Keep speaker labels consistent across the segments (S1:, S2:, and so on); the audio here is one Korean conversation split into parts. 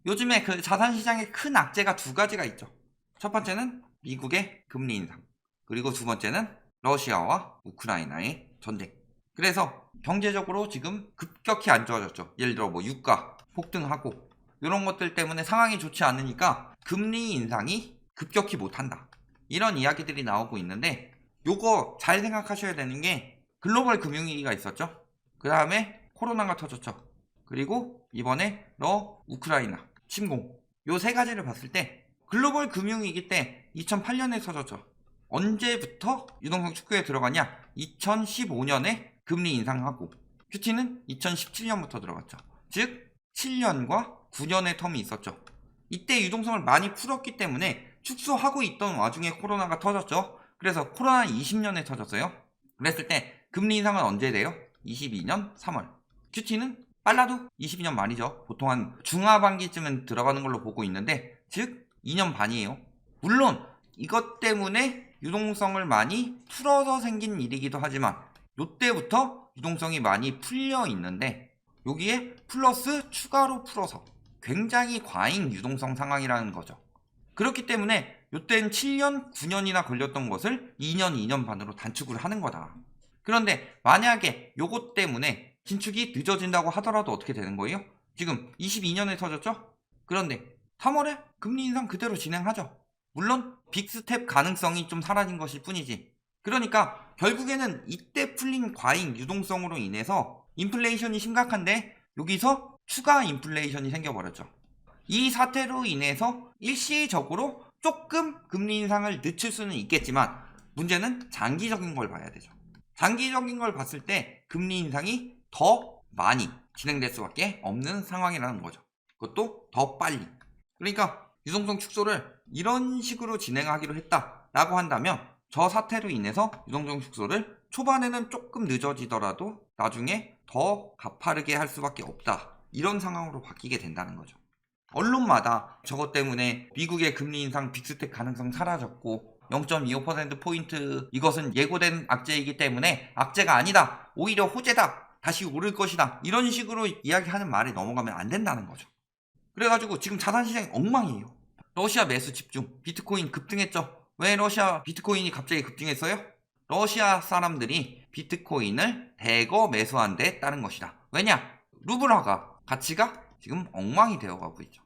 S1: 요즘에 그 자산시장에 큰 악재가 두 가지가 있죠. 첫 번째는 미국의 금리 인상, 그리고 두 번째는 러시아와 우크라이나의 전쟁. 그래서 경제적으로 지금 급격히 안 좋아졌죠. 예를 들어 뭐 유가 폭등하고 이런 것들 때문에 상황이 좋지 않으니까 금리 인상이 급격히 못한다, 이런 이야기들이 나오고 있는데, 요거 잘 생각하셔야 되는 게 글로벌 금융위기가 있었죠. 그 다음에 코로나가 터졌죠. 그리고 이번에 우크라이나 침공, 요 세 가지를 봤을 때 글로벌 금융위기 때 2008년에 터졌죠. 언제부터 유동성 축구에 들어가냐? 2015년에 금리 인상하고 큐티는 2017년부터 들어갔죠. 즉 7년과 9년의 텀이 있었죠. 이때 유동성을 많이 풀었기 때문에 축소하고 있던 와중에 코로나가 터졌죠. 그래서 코로나는 20년에 터졌어요. 그랬을 때 금리 인상은 언제 돼요? 22년 3월. 큐티는 빨라도 22년 말이죠. 보통 한 중하반기쯤은 들어가는 걸로 보고 있는데, 즉 2년 반이에요. 물론 이것 때문에 유동성을 많이 풀어서 생긴 일이기도 하지만 이때부터 유동성이 많이 풀려 있는데, 여기에 플러스 추가로 풀어서 굉장히 과잉 유동성 상황이라는 거죠. 그렇기 때문에 이때는 7년, 9년이나 걸렸던 것을 2년, 2년 반으로 단축을 하는 거다. 그런데 만약에 요것 때문에 긴축이 늦어진다고 하더라도 어떻게 되는 거예요? 지금 22년에 터졌죠? 그런데 3월에 금리 인상 그대로 진행하죠. 물론 빅스텝 가능성이 좀 사라진 것일 뿐이지. 그러니까 결국에는 이때 풀린 과잉 유동성으로 인해서 인플레이션이 심각한데 여기서 추가 인플레이션이 생겨버렸죠. 이 사태로 인해서 일시적으로 조금 금리 인상을 늦출 수는 있겠지만 문제는 장기적인 걸 봐야 되죠. 장기적인 걸 봤을 때 금리 인상이 더 많이 진행될 수밖에 없는 상황이라는 거죠. 그것도 더 빨리. 그러니까 유동성 축소를 이런 식으로 진행하기로 했다라고 한다면 저 사태로 인해서 유동성 축소를 초반에는 조금 늦어지더라도 나중에 더 가파르게 할 수밖에 없다, 이런 상황으로 바뀌게 된다는 거죠. 언론마다 저것 때문에 미국의 금리 인상 빅스텝 가능성 사라졌고 0.25%포인트 이것은 예고된 악재이기 때문에 악재가 아니다, 오히려 호재다, 다시 오를 것이다, 이런 식으로 이야기하는 말에 넘어가면 안 된다는 거죠. 그래가지고 지금 자산시장이 엉망이에요. 러시아 매수 집중, 비트코인 급등했죠. 왜 러시아 비트코인이 갑자기 급등했어요? 러시아 사람들이 비트코인을 대거 매수한 데 따른 것이다. 왜냐? 루블화가 가치가 지금 엉망이 되어가고 있죠.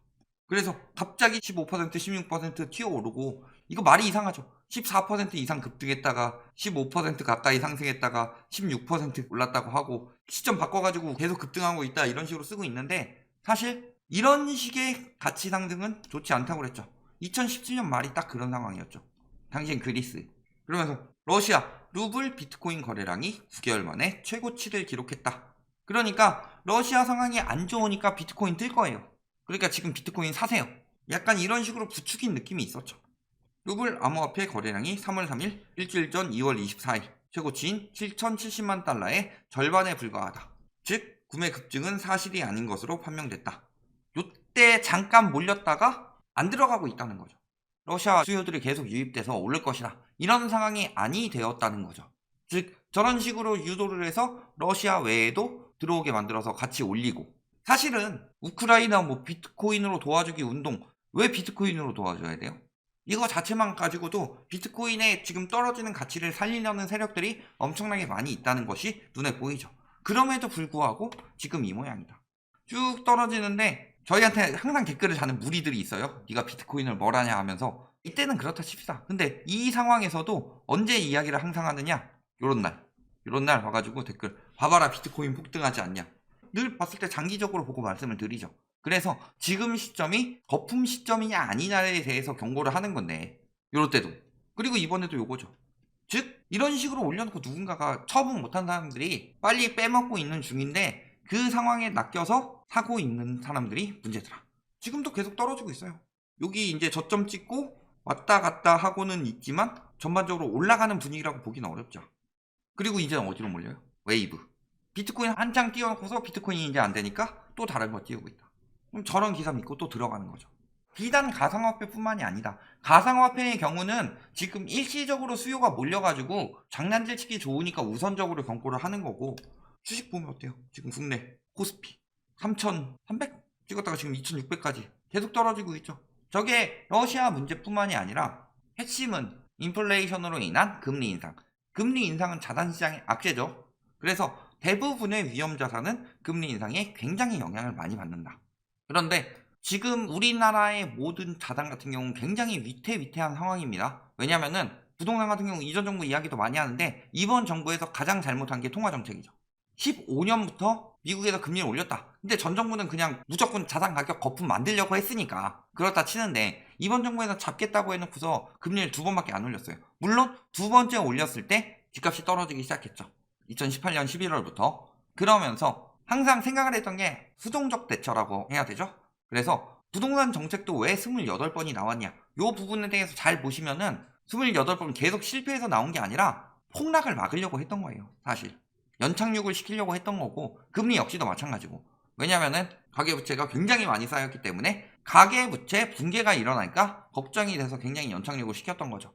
S1: 그래서 갑자기 15% 16% 튀어오르고, 이거 말이 이상하죠. 14% 이상 급등했다가 15% 가까이 상승했다가 16% 올랐다고 하고 시점 바꿔가지고 계속 급등하고 있다, 이런 식으로 쓰고 있는데, 사실 이런 식의 가치 상승은 좋지 않다고 그랬죠. 2017년 말이 딱 그런 상황이었죠. 당시엔 그리스. 그러면서 러시아 루블 비트코인 거래량이 9개월 만에 최고치를 기록했다. 그러니까 러시아 상황이 안 좋으니까 비트코인 뜰 거예요. 그러니까 지금 비트코인 사세요. 약간 이런 식으로 부추긴 느낌이 있었죠. 루블 암호화폐 거래량이 3월 3일 일주일 전 2월 24일 최고치인 7,070만 달러의 절반에 불과하다. 즉 구매 급증은 사실이 아닌 것으로 판명됐다. 요때 잠깐 몰렸다가 안 들어가고 있다는 거죠. 러시아 수요들이 계속 유입돼서 오를 것이다, 이런 상황이 아니 되었다는 거죠. 즉 저런 식으로 유도를 해서 러시아 외에도 들어오게 만들어서 같이 올리고, 사실은 우크라이나 뭐 비트코인으로 도와주기 운동, 왜 비트코인으로 도와줘야 돼요? 이거 자체만 가지고도 비트코인의 지금 떨어지는 가치를 살리려는 세력들이 엄청나게 많이 있다는 것이 눈에 보이죠. 그럼에도 불구하고 지금 이 모양이다. 쭉 떨어지는데 저희한테 항상 댓글을 다는 무리들이 있어요. 네가 비트코인을 뭘 하냐 하면서. 이때는 그렇다 칩시다. 근데 이 상황에서도 언제 이야기를 항상 하느냐? 요런 날 와가지고 댓글 봐봐라 비트코인 폭등하지 않냐. 늘 봤을 때 장기적으로 보고 말씀을 드리죠. 그래서 지금 시점이 거품 시점이냐 아니냐에 대해서 경고를 하는 건데, 요럴 때도, 그리고 이번에도 요거죠. 즉 이런 식으로 올려놓고 누군가가 처분 못한 사람들이 빨리 빼먹고 있는 중인데 그 상황에 낚여서 사고 있는 사람들이 문제더라. 지금도 계속 떨어지고 있어요. 여기 이제 저점 찍고 왔다 갔다 하고는 있지만 전반적으로 올라가는 분위기라고 보기는 어렵죠. 그리고 이제는 어디로 몰려요? 웨이브. 비트코인 한창 띄워놓고서 비트코인이 이제 안 되니까 또 다른 거 띄우고 있다. 그럼 저런 기사 믿고 또 들어가는 거죠. 비단 가상화폐뿐만이 아니다. 가상화폐의 경우는 지금 일시적으로 수요가 몰려가지고 장난질 치기 좋으니까 우선적으로 경고를 하는 거고, 주식 보면 어때요? 지금 국내 코스피 3,300 찍었다가 지금 2,600까지 계속 떨어지고 있죠. 저게 러시아 문제뿐만이 아니라 핵심은 인플레이션으로 인한 금리 인상. 금리 인상은 자산시장의 악재죠. 그래서 대부분의 위험자산은 금리 인상에 굉장히 영향을 많이 받는다. 그런데 지금 우리나라의 모든 자산 같은 경우는 굉장히 위태위태한 상황입니다. 왜냐면은 부동산 같은 경우 이전 정부 이야기도 많이 하는데 이번 정부에서 가장 잘못한 게 통화정책이죠. 15년부터 미국에서 금리를 올렸다. 근데 전 정부는 그냥 무조건 자산 가격 거품 만들려고 했으니까 그렇다 치는데 이번 정부에서 잡겠다고 해놓고서 금리를 2번밖에 안 올렸어요. 물론 2번째 올렸을 때 집값이 떨어지기 시작했죠. 2018년 11월부터. 그러면서 항상 생각을 했던 게 수동적 대처라고 해야 되죠. 그래서 부동산 정책도 왜 28번이 나왔냐, 이 부분에 대해서 잘 보시면은 28번 계속 실패해서 나온 게 아니라 폭락을 막으려고 했던 거예요. 사실 연착륙을 시키려고 했던 거고, 금리 역시도 마찬가지고. 왜냐면은 가계부채가 굉장히 많이 쌓였기 때문에 가계부채 붕괴가 일어나니까 걱정이 돼서 굉장히 연착륙을 시켰던 거죠.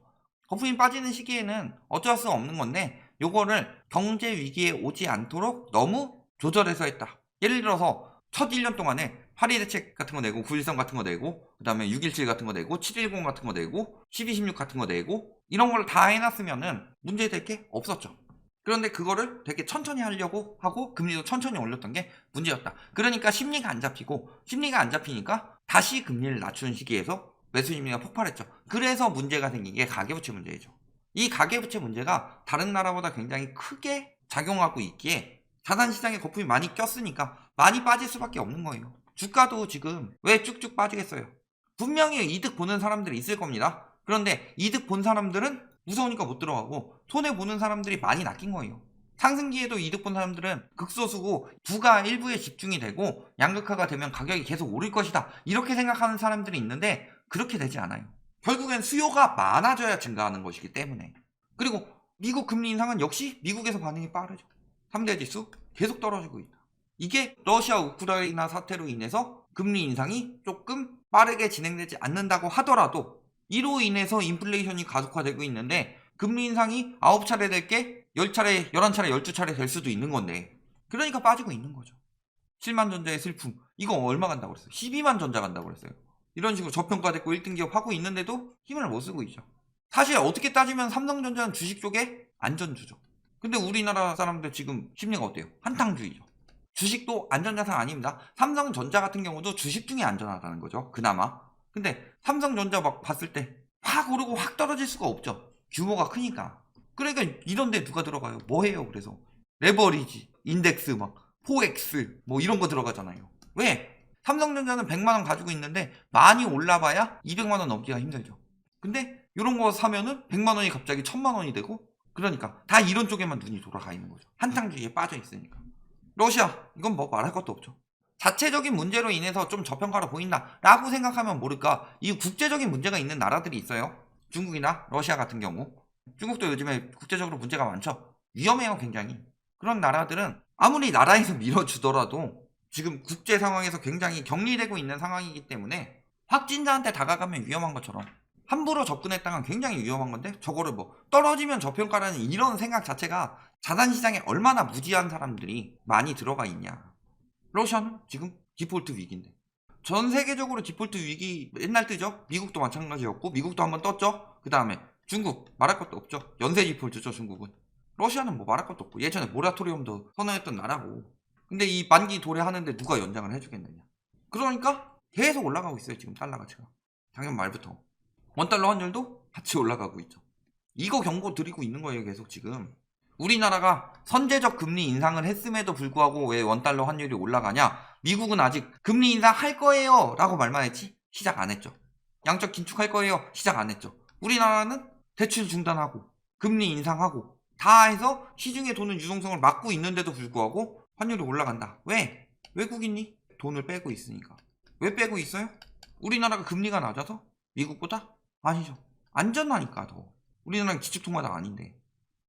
S1: 거품이 빠지는 시기에는 어쩔 수 없는 건데 요거를 경제 위기에 오지 않도록 너무 조절해서 했다. 예를 들어서 첫 1년 동안에 8.2대책 같은 거 내고 9.13 같은 거 내고 그 다음에 6.17 같은 거 내고 7.10 같은 거 내고 12.16 같은 거 내고 이런 걸 다 해놨으면은 문제될 게 없었죠. 그런데 그거를 되게 천천히 하려고 하고 금리도 천천히 올렸던 게 문제였다. 그러니까 심리가 안 잡히고, 심리가 안 잡히니까 다시 금리를 낮추는 시기에서 매수 심리가 폭발했죠. 그래서 문제가 생긴 게 가계부채 문제이죠. 이 가계부채 문제가 다른 나라보다 굉장히 크게 작용하고 있기에 자산시장에 거품이 많이 꼈으니까 많이 빠질 수밖에 없는 거예요. 주가도 지금 왜 쭉쭉 빠지겠어요? 분명히 이득 보는 사람들이 있을 겁니다. 그런데 이득 본 사람들은 무서우니까 못 들어가고 손해보는 사람들이 많이 낚인 거예요. 상승기에도 이득 본 사람들은 극소수고 부가 일부에 집중이 되고 양극화가 되면 가격이 계속 오를 것이다, 이렇게 생각하는 사람들이 있는데 그렇게 되지 않아요. 결국엔 수요가 많아져야 증가하는 것이기 때문에. 그리고 미국 금리 인상은 역시 미국에서 반응이 빠르죠. 3대 지수 계속 떨어지고 있다. 이게 러시아 우크라이나 사태로 인해서 금리 인상이 조금 빠르게 진행되지 않는다고 하더라도 이로 인해서 인플레이션이 가속화되고 있는데 금리 인상이 9차례 될 게 10차례, 11차례, 12차례 될 수도 있는 건데, 그러니까 빠지고 있는 거죠. 7만 전자의 슬픔, 이거 얼마 간다고 그랬어요? 12만 전자 간다고 그랬어요. 이런 식으로 저평가됐고 1등 기업 하고 있는데도 힘을 못 쓰고 있죠. 사실 어떻게 따지면 삼성전자는 주식 쪽에 안전주죠. 근데 우리나라 사람들 지금 심리가 어때요? 한탕주의죠. 주식도 안전자산 아닙니다. 삼성전자 같은 경우도 주식 중에 안전하다는 거죠. 그나마. 근데 삼성전자 막 봤을 때 확 오르고 확 떨어질 수가 없죠. 규모가 크니까. 그러니까 이런데 누가 들어가요? 뭐 해요? 그래서 레버리지, 인덱스, 막 포엑스 뭐 이런 거 들어가잖아요. 왜? 삼성전자는 100만원 가지고 있는데 많이 올라봐야 200만원 넘기가 힘들죠. 근데 이런 거 사면은 100만원이 갑자기 1000만원이 되고, 그러니까 다 이런 쪽에만 눈이 돌아가 있는 거죠. 한탕주의에 빠져 있으니까. 러시아, 이건 뭐 말할 것도 없죠. 자체적인 문제로 인해서 좀 저평가로 보인다 라고 생각하면 모를까, 이 국제적인 문제가 있는 나라들이 있어요. 중국이나 러시아 같은 경우. 중국도 요즘에 국제적으로 문제가 많죠. 위험해요, 굉장히. 그런 나라들은 아무리 나라에서 밀어주더라도 지금 국제 상황에서 굉장히 격리되고 있는 상황이기 때문에 확진자한테 다가가면 위험한 것처럼 함부로 접근했다간 굉장히 위험한 건데, 저거를 뭐 떨어지면 저평가라는 이런 생각 자체가 자산시장에 얼마나 무지한 사람들이 많이 들어가 있냐. 러시아는 지금 디폴트 위기인데, 전 세계적으로 디폴트 위기 맨날 뜨죠. 미국도 마찬가지였고, 미국도 한번 떴죠. 그 다음에 중국 말할 것도 없죠. 연쇄 디폴트죠, 중국은. 러시아는 뭐 말할 것도 없고, 예전에 모라토리엄도 선언했던 나라고. 근데 이 만기 도래하는데 누가 연장을 해주겠느냐. 그러니까 계속 올라가고 있어요, 지금 달러 가치가. 작년 말부터 원달러 환율도 같이 올라가고 있죠. 이거 경고 드리고 있는 거예요, 계속 지금. 우리나라가 선제적 금리 인상을 했음에도 불구하고 왜 원달러 환율이 올라가냐? 미국은 아직 금리 인상할 거예요 라고 말만 했지 시작 안 했죠. 양적 긴축할 거예요 시작 안 했죠. 우리나라는 대출 중단하고 금리 인상하고 다 해서 시중에 도는 유동성을 막고 있는데도 불구하고 환율이 올라간다. 왜? 외국인이 돈을 빼고 있으니까. 왜 빼고 있어요? 우리나라가 금리가 낮아서? 미국보다? 아니죠. 안전하니까 더. 우리나라는 기축통화가 아닌데.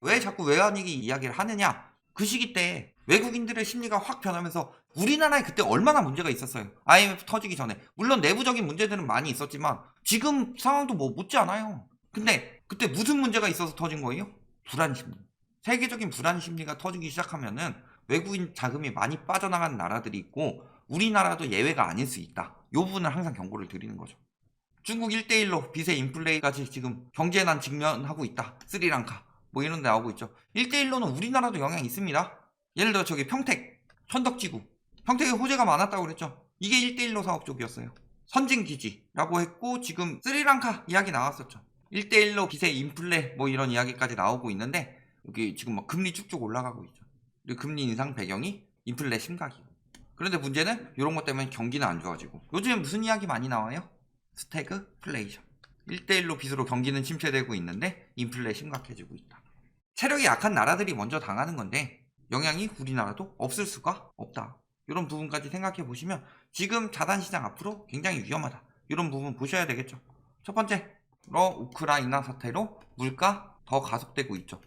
S1: 왜 자꾸 외환위기 이야기를 하느냐? 그 시기 때 외국인들의 심리가 확 변하면서 우리나라에 그때 얼마나 문제가 있었어요. IMF 터지기 전에. 물론 내부적인 문제들은 많이 있었지만 지금 상황도 뭐 못지 않아요. 근데 그때 무슨 문제가 있어서 터진 거예요? 불안심리. 세계적인 불안심리가 터지기 시작하면은 외국인 자금이 많이 빠져나간 나라들이 있고 우리나라도 예외가 아닐 수 있다. 이 부분을 항상 경고를 드리는 거죠. 중국 1대1로 빚의 인플레까지 지금 경제난 직면하고 있다. 스리랑카 뭐 이런 데 나오고 있죠. 1대1로는 우리나라도 영향이 있습니다. 예를 들어 저기 평택, 천덕지구. 평택에 호재가 많았다고 그랬죠. 이게 1대1로 사업 쪽이었어요. 선진기지라고 했고 지금 스리랑카 이야기 나왔었죠. 1대1로 빚의 인플레 뭐 이런 이야기까지 나오고 있는데 여기 지금 막 금리 쭉쭉 올라가고 있죠. 그리고 금리 인상 배경이 인플레 심각이고. 그런데 문제는 이런 것 때문에 경기는 안 좋아지고 요즘에 무슨 이야기 많이 나와요? 스태그플레이션. 1대1로 빚으로 경기는 침체되고 있는데 인플레 심각해지고 있다. 체력이 약한 나라들이 먼저 당하는 건데 영향이 우리나라도 없을 수가 없다. 이런 부분까지 생각해 보시면 지금 자산시장 앞으로 굉장히 위험하다. 이런 부분 보셔야 되겠죠. 첫 번째로 우크라이나 사태로 물가 더 가속되고 있죠.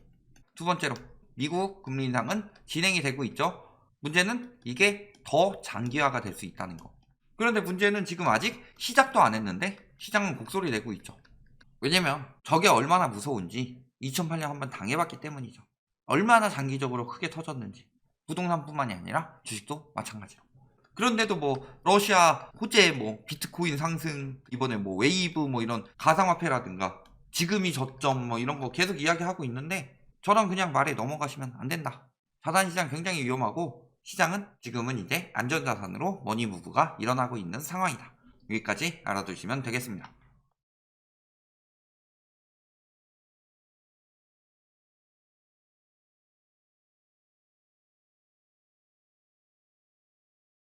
S1: 두 번째로 미국 금리 인상은 진행이 되고 있죠. 문제는 이게 더 장기화가 될 수 있다는 거. 그런데 문제는 지금 아직 시작도 안 했는데 시장은 곡소리 내고 있죠. 왜냐면 저게 얼마나 무서운지 2008년 한번 당해봤기 때문이죠. 얼마나 장기적으로 크게 터졌는지. 부동산뿐만이 아니라 주식도 마찬가지로. 그런데도 뭐 러시아 호재, 뭐 비트코인 상승, 이번에 뭐 웨이브 뭐 이런 가상화폐라든가 지금이 저점 뭐 이런 거 계속 이야기하고 있는데 저랑 그냥 말에 넘어가시면 안 된다. 자산시장 굉장히 위험하고 시장은 지금은 이제 안전자산으로 머니무브가 일어나고 있는 상황이다. 여기까지 알아두시면 되겠습니다.